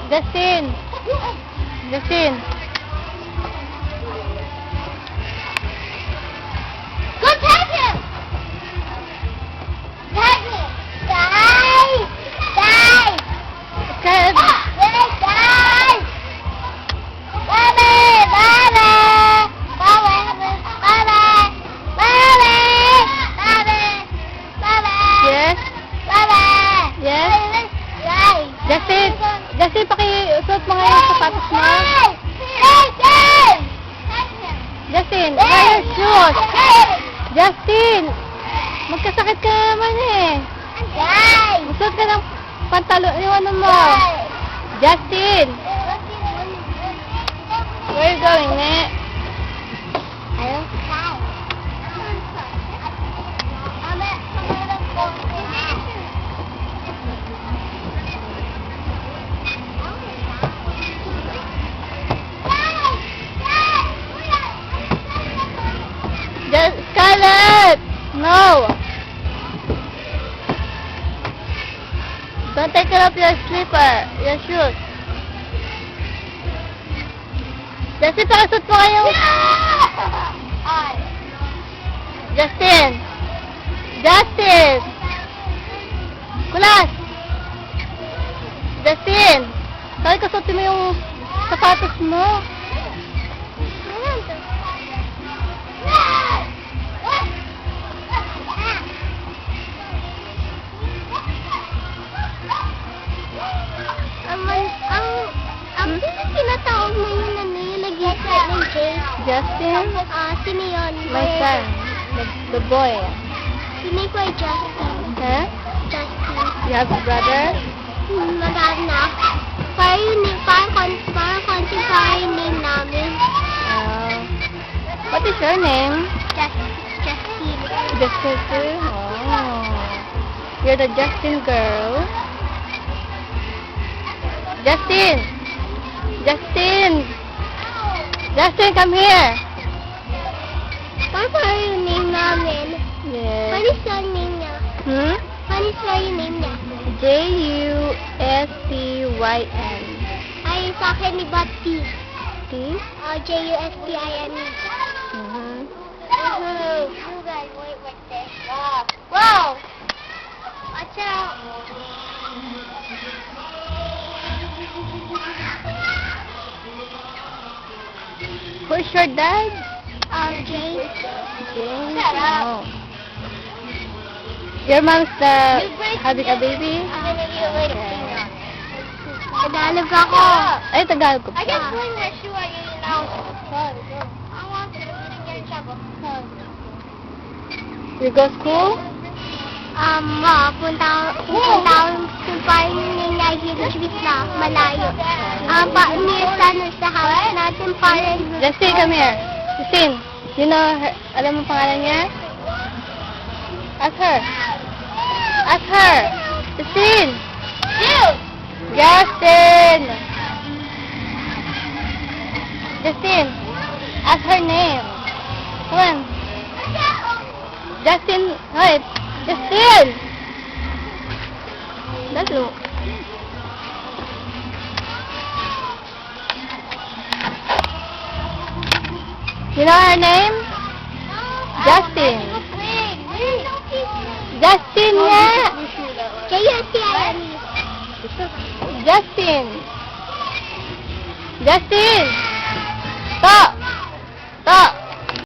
Justin. Justin. Go tag him! Tag him! Guys! Guys! Kaya, Guys! Guys! Baba! Baba! Baba! Baba! Baba! Baba! Baba! yes. Baba! Yes. Guys! Justin. Justin, pakisuot mo nga yung sapatos mo. Guys! Guys! Guys! Tag him! Justin, wear your shoes. Justin, magkasakit ka naman eh. Guys! Magsuot ka ng pantalon, yung ano mo. Justin, where you going, ne? Ayaw? Scarlett! No! Don't take off your slipper, your shoes. Justin, pakasuot mo kayong... Justin! Justin! Kulas! Justin! Sabi ko, suotin mo yung sapatos mo. Ang tinatawag mo yun na nilagay sa ng J. Justin? Sino yun? My son. The boy. Sino ko ay Justin? Huh? Justin. You have a brother? Mag-anak. Parang konting parang yung name namin. What is your name? Justin. Justin too? Oh. You're the Justin girl? Justin! Justin! Justin, come here! Parang yung name namin. Yes. What is your name niya? Hmm? What is your name niya? Justin. Ay, sa akin ni Bati. See? Justin. Mhm. You guys wait right there. Wow! Watch out! Who's your dad? James. James. Shut up. Oh. Your mom's having a baby? Tagalog ako. Ay, Tagalog ko. I just pulling my shoe at you now. I want to get in trouble. You go school? Punta ako sa parang nilagay na malayo. Near sa house natin parang... Justin, come here. Justin, you know her, alam mo pangalan niya? Ask her. Ask her. Justin! Justin! Justin, ask her name. Come on. Justin, wait. Justin! That's look. You know her name? Justin. Justin, yeah. Justin. Justin. Justin. Stop. Stop.